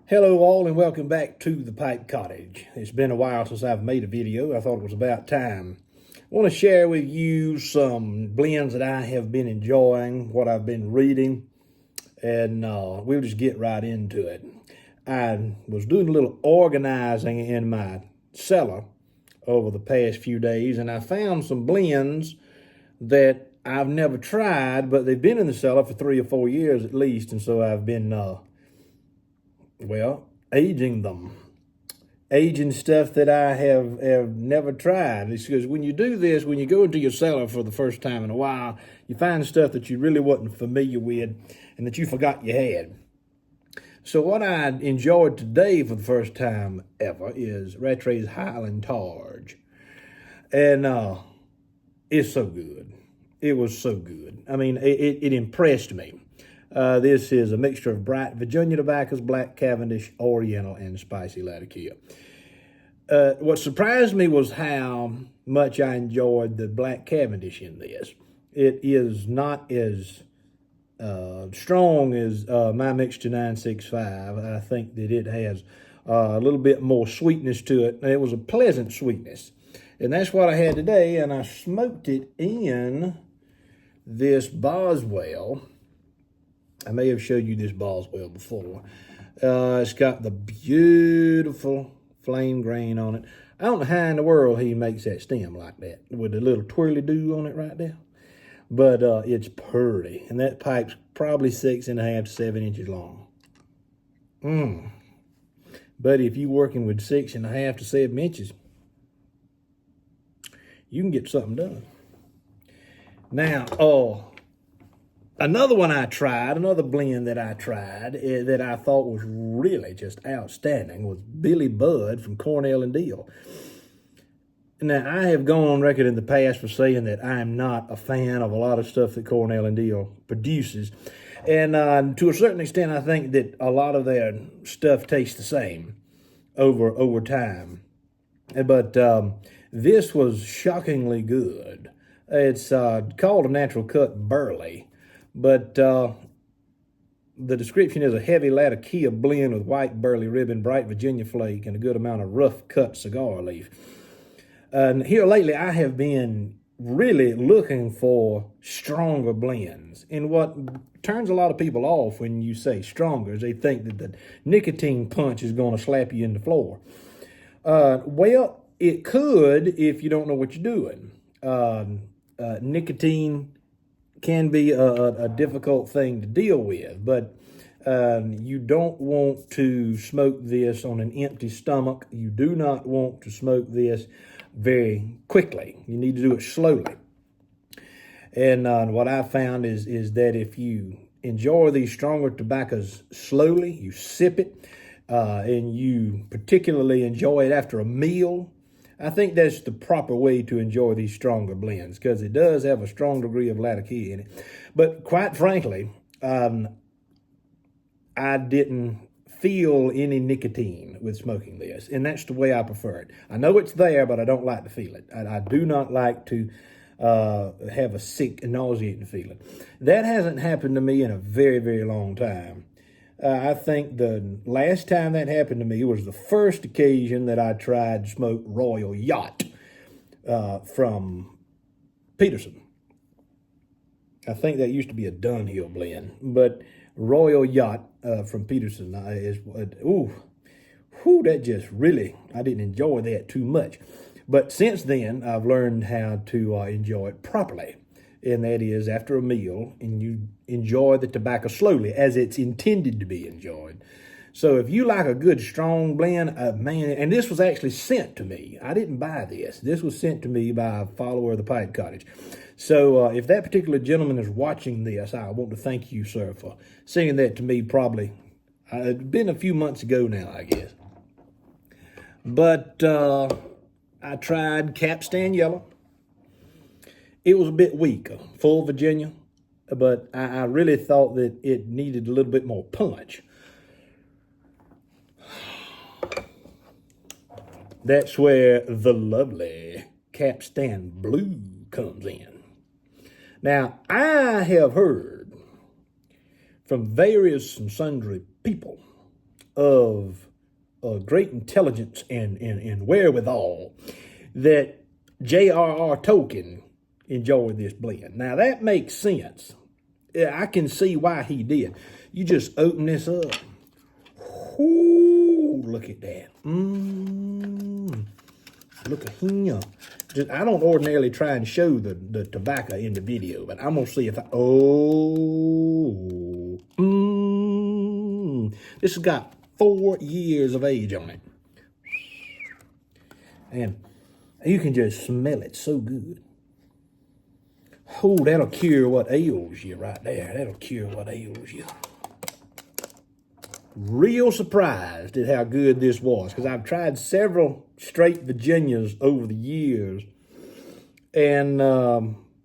Hello all and welcome back to the Pipe Cottage. It's been a while since I've made a video. I thought it was about time. I want to share with you some blends that I have been enjoying, what I've been reading, and we'll just get right into it. I was doing a little organizing in my cellar over the past few days, and I found some blends that I've never tried, but they've been in the cellar for 3 or 4 years at least, and so I've been aging them. Aging stuff that I have never tried. It's because when you do this, when you go into your cellar for the first time in a while, you find stuff that you really wasn't familiar with and that you forgot you had. So what I enjoyed today for the first time ever is Rattray's Highland Targe. And it's so good. It was so good. I mean, it impressed me. This is a mixture of bright Virginia tobaccos, black Cavendish, Oriental, and spicy Latakia. What surprised me was how much I enjoyed the black Cavendish in this. It is not as strong as my Mixture 965. I think that it has a little bit more sweetness to it. It was a pleasant sweetness. And that's what I had today, and I smoked it in this Boswell. I may have showed you this Boswell before. It's got the beautiful flame grain on it. I don't know how in the world he makes that stem like that with a little twirly-do on it right there. But it's pretty. And that pipe's probably 6.5 to 7 inches long. But if you're working with 6.5 to 7 inches, you can get something done. Now, another one I tried, another blend that I tried that I thought was really just outstanding was Billy Budd from Cornell and Diehl. Now, I have gone on record in the past for saying that I'm not a fan of a lot of stuff that Cornell and Diehl produces. And to a certain extent, I think that a lot of their stuff tastes the same over time. But this was shockingly good. It's called a natural cut burley. But the description is a heavy Latakia blend with white burley ribbon, bright Virginia flake, and a good amount of rough cut cigar leaf. And here lately, I have been really looking for stronger blends. And what turns a lot of people off when you say stronger is they think that the nicotine punch is going to slap you in the floor. Well, it could if you don't know what you're doing. Nicotine can be a difficult thing to deal with, but you don't want to smoke this on an empty stomach. You do not want to smoke this very quickly. You need to do it slowly. And what I found is that if you enjoy these stronger tobaccos slowly, you sip it, and you particularly enjoy it after a meal, I think that's the proper way to enjoy these stronger blends because it does have a strong degree of Latakia in it. But quite frankly, I didn't feel any nicotine with smoking this, and that's the way I prefer it. I know it's there, but I don't like to feel it. I do not like to have a sick, nauseating feeling. That hasn't happened to me in a very, very long time. I think the last time that happened to me was the first occasion that I tried to smoke Royal Yacht from Peterson. I think that used to be a Dunhill blend, but Royal Yacht from Peterson is, that just really, I didn't enjoy that too much. But since then, I've learned how to enjoy it properly. And that is after a meal, and you enjoy the tobacco slowly as it's intended to be enjoyed. So if you like a good strong blend, man, and this was actually sent to me. I didn't buy this. This was sent to me by a follower of the Pipe Cottage. So if that particular gentleman is watching this, I want to thank you, sir, for sending that to me probably. It's been a few months ago now, I guess. But I tried Capstan Yellow. It was a bit weak, full Virginia, but I really thought that it needed a little bit more punch. That's where the lovely Capstan Blue comes in. Now, I have heard from various and sundry people of great intelligence and wherewithal that J.R.R. Tolkien enjoyed this blend. Now, that makes sense. I can see why he did. You just open this up. Ooh, look at that. Look at him. I don't ordinarily try and show the tobacco in the video, but I'm going to see if I... Oh. This has got 4 years of age on it. And you can just smell it so good. Oh, that'll cure what ails you right there. That'll cure what ails you. Real surprised at how good this was, because I've tried several straight Virginias over the years, and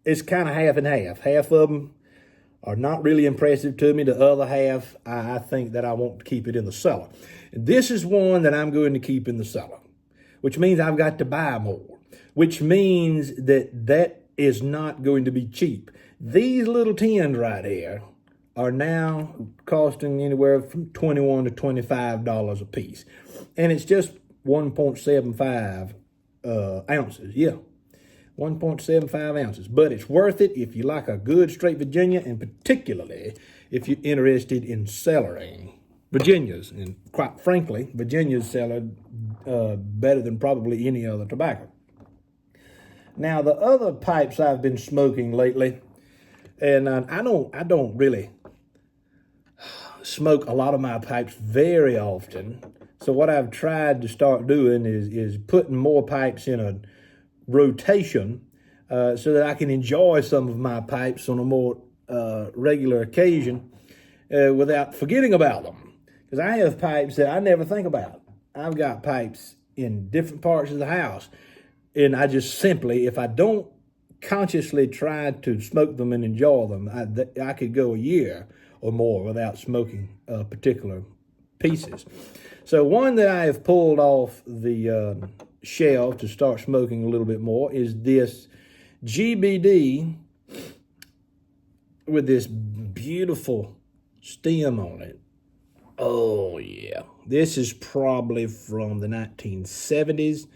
it's kind of half and half. Half of them are not really impressive to me. The other half, I think that I want to keep it in the cellar. And this is one that I'm going to keep in the cellar, which means I've got to buy more, which means that is not going to be cheap. These little tins right here are now costing anywhere from $21 to $25 a piece. And it's just 1.75 ounces. Yeah, 1.75 ounces. But it's worth it if you like a good straight Virginia, and particularly if you're interested in cellaring Virginias. And quite frankly, Virginias sell better than probably any other tobacco. Now, the other pipes I've been smoking lately, and I don't really smoke a lot of my pipes very often. So what I've tried to start doing is putting more pipes in a rotation so that I can enjoy some of my pipes on a more regular occasion without forgetting about them. Because I have pipes that I never think about. I've got pipes in different parts of the house, and I just simply, if I don't consciously try to smoke them and enjoy them, I could go a year or more without smoking particular pieces. So one that I have pulled off the shelf to start smoking a little bit more is this GBD with this beautiful stem on it. Oh yeah, this is probably from the 1970s.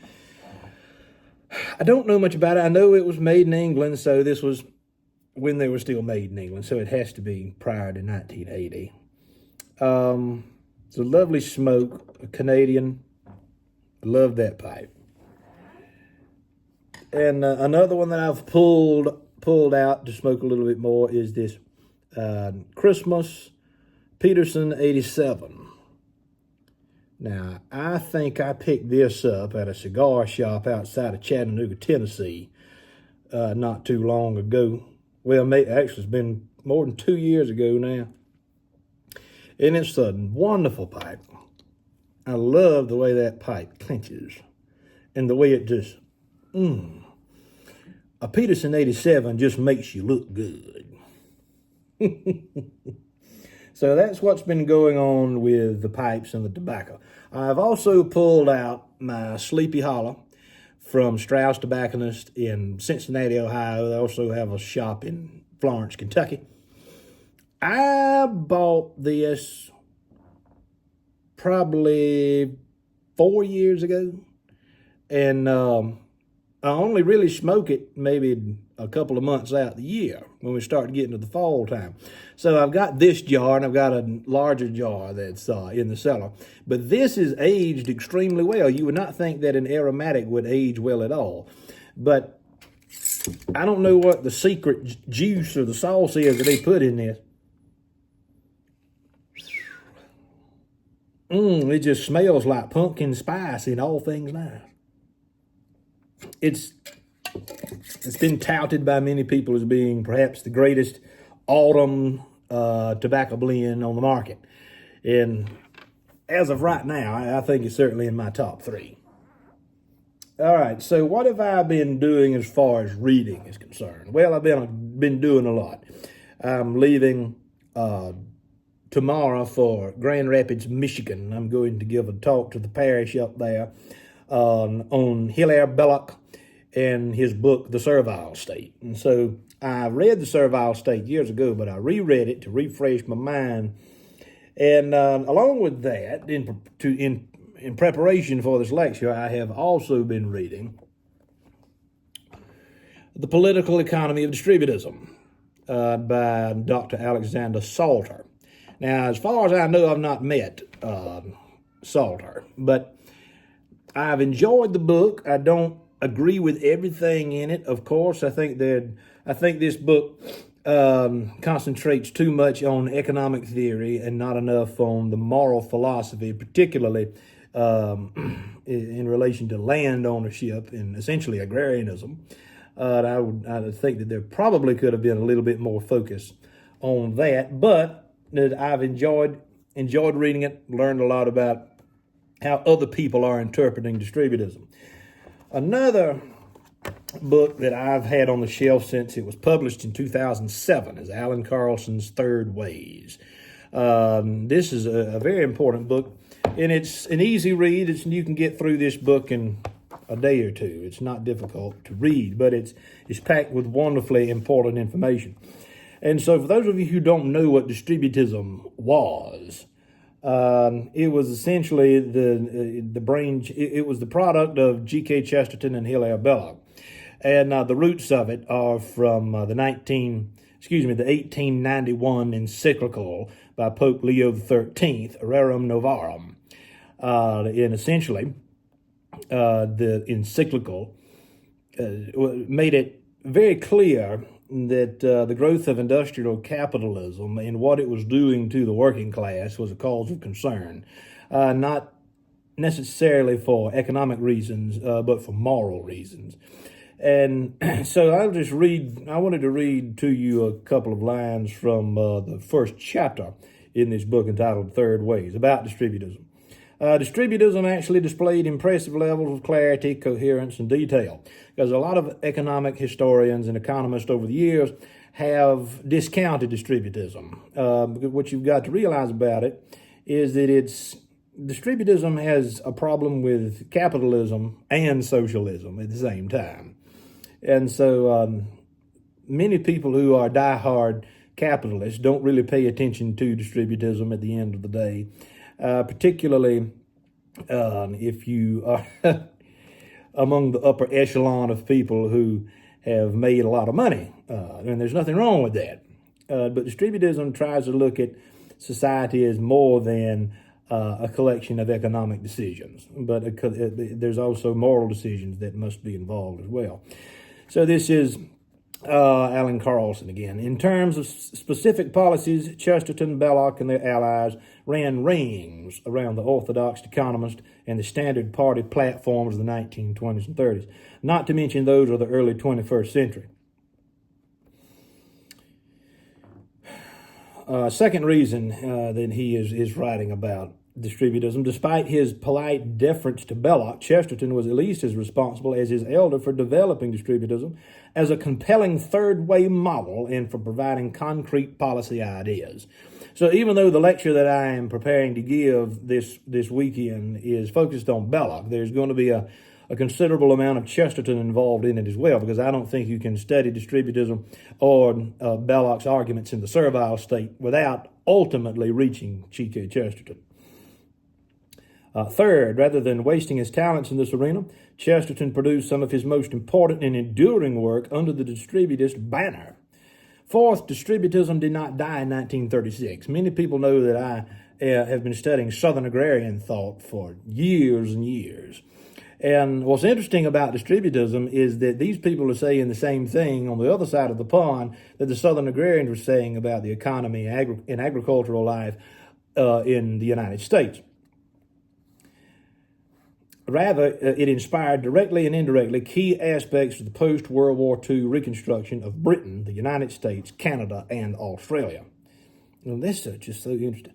I don't know much about it. I know it was made in England, so this was when they were still made in England, so it has to be prior to 1980. It's a lovely smoke, a Canadian. Love that pipe. And another one that I've pulled out to smoke a little bit more is this Christmas Peterson 87. Now, I think I picked this up at a cigar shop outside of Chattanooga, Tennessee, not too long ago. Well, actually, it's been more than 2 years ago now. And it's a wonderful pipe. I love the way that pipe clenches and the way it just, A Peterson 87 just makes you look good. So that's what's been going on with the pipes and the tobacco. I've also pulled out my Sleepy Hollow from Strauss Tobacconist in Cincinnati, Ohio. They also have a shop in Florence, Kentucky. I bought this probably 4 years ago, and I only really smoke it maybe a couple of months out the year when we start getting to the fall time. So I've got this jar, and I've got a larger jar that's in the cellar. But this is aged extremely well. You would not think that an aromatic would age well at all. But I don't know what the secret juice or the sauce is that they put in this. It just smells like pumpkin spice and all things nice. It's been touted by many people as being perhaps the greatest autumn tobacco blend on the market. And as of right now, I think it's certainly in my top 3. All right, so what have I been doing as far as reading is concerned? Well, I've been doing a lot. I'm leaving tomorrow for Grand Rapids, Michigan. I'm going to give a talk to the parish up there on Hilaire Belloc and his book, The Servile State. And so I read The Servile State years ago, but I reread it to refresh my mind And along with that, in preparation for this lecture, I have also been reading The Political Economy of Distributism by Dr. Alexander Salter. Now, as far as I know, I've not met Salter, but I've enjoyed the book. I don't agree with everything in it, of course. I think this book concentrates too much on economic theory and not enough on the moral philosophy, particularly in relation to land ownership and essentially agrarianism. I would think that there probably could have been a little bit more focus on that, but I've enjoyed reading it, learned a lot about how other people are interpreting distributism. Another book that I've had on the shelf since it was published in 2007 is Alan Carlson's Third Ways. This is a very important book, and it's an easy read. You can get through this book in a day or two. It's not difficult to read, but it's packed with wonderfully important information. And so for those of you who don't know what distributism was, it was essentially it was the product of G.K. Chesterton and Hilaire Belloc. And the roots of it are from the 1891 encyclical by Pope Leo XIII, Rerum Novarum. And essentially, the encyclical made it very clear that the growth of industrial capitalism and what it was doing to the working class was a cause of concern, not necessarily for economic reasons, but for moral reasons. And so I wanted to read to you a couple of lines from the first chapter in this book entitled Third Ways about distributism. Distributism actually displayed impressive levels of clarity, coherence, and detail, because a lot of economic historians and economists over the years have discounted distributism. What you've got to realize about it is that distributism has a problem with capitalism and socialism at the same time. And so many people who are diehard capitalists don't really pay attention to distributism at the end of the day. Particularly if you are among the upper echelon of people who have made a lot of money. And there's nothing wrong with that. But distributism tries to look at society as more than a collection of economic decisions. But there's also moral decisions that must be involved as well. So this is Alan Carlson again. In terms of specific policies, Chesterton, Belloc, and their allies ran rings around the orthodox economist and the standard party platforms of the 1920s and 30s, not to mention those of the early 21st century. Second reason that he is writing about distributism, despite his polite deference to Belloc, Chesterton was at least as responsible as his elder for developing distributism as a compelling third-way model and for providing concrete policy ideas. So even though the lecture that I am preparing to give this weekend is focused on Belloc, there's going to be a considerable amount of Chesterton involved in it as well, because I don't think you can study distributism or Belloc's arguments in the servile state without ultimately reaching G.K. Chesterton. Third, rather than wasting his talents in this arena, Chesterton produced some of his most important and enduring work under the Distributist banner. Fourth, distributism did not die in 1936. Many people know that I have been studying Southern agrarian thought for years and years. And what's interesting about distributism is that these people are saying the same thing on the other side of the pond that the Southern agrarians were saying about the economy and agricultural life in the United States. Rather, it inspired directly and indirectly key aspects of the post-World War II reconstruction of Britain, the United States, Canada, and Australia. Well, this is just so interesting.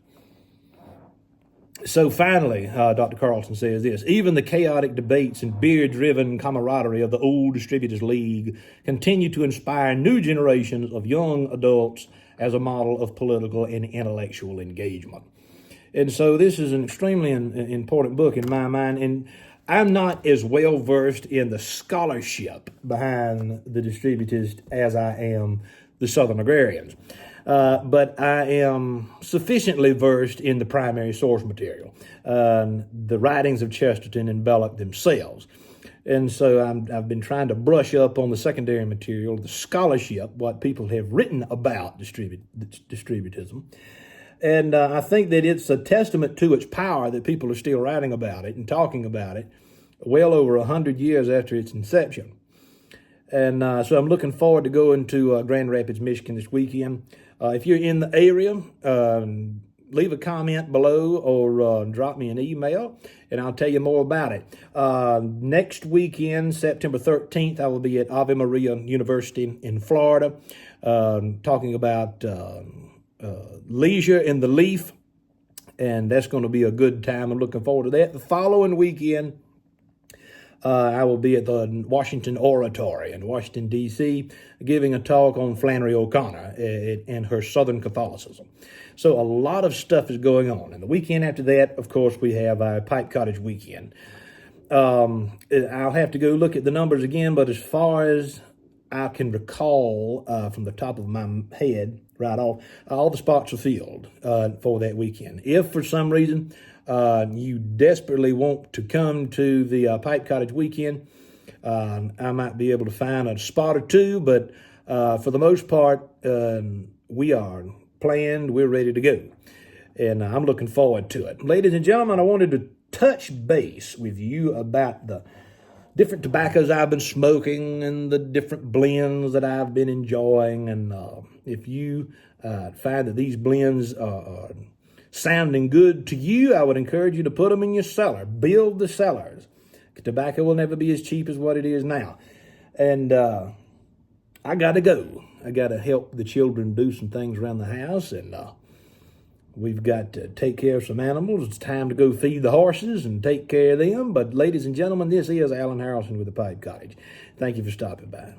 So finally, Dr. Carlson says this: even the chaotic debates and beer-driven camaraderie of the old Distributist League continue to inspire new generations of young adults as a model of political and intellectual engagement. And so this is an extremely important book in my mind, and I'm not as well versed in the scholarship behind the Distributist as I am the Southern agrarians. but I am sufficiently versed in the primary source material, the writings of Chesterton and Belloc themselves. And so I've been trying to brush up on the secondary material, the scholarship, what people have written about distributism. And I think that it's a testament to its power that people are still writing about it and talking about it well over 100 years after its inception. And so I'm looking forward to going to Grand Rapids, Michigan this weekend. If you're in the area, leave a comment below or drop me an email, and I'll tell you more about it. Next weekend, September 13th, I will be at Ave Maria University in Florida, talking about leisure in the leaf, and that's going to be a good time. I'm looking forward to that. The following weekend, I will be at the Washington Oratory in Washington, D.C., giving a talk on Flannery O'Connor and her Southern Catholicism. So a lot of stuff is going on. And the weekend after that, of course, we have our Pipe Cottage weekend. I'll have to go look at the numbers again, but as far as I can recall from the top of my head, right off, all the spots are filled for that weekend. If for some reason you desperately want to come to the Pipe Cottage weekend, I might be able to find a spot or two, but for the most part, we are planned, we're ready to go, and I'm looking forward to it. Ladies and gentlemen, I wanted to touch base with you about the different tobaccos I've been smoking and the different blends that I've been enjoying, and if you find that these blends are sounding good to you, I would encourage you to put them in your cellar. Build the cellars. Tobacco will never be as cheap as what it is now. And I got to go. I got to help the children do some things around the house, and we've got to take care of some animals. It's time to go feed the horses and take care of them. But ladies and gentlemen, this is Alan Harrelson with the Pipe Cottage. Thank you for stopping by.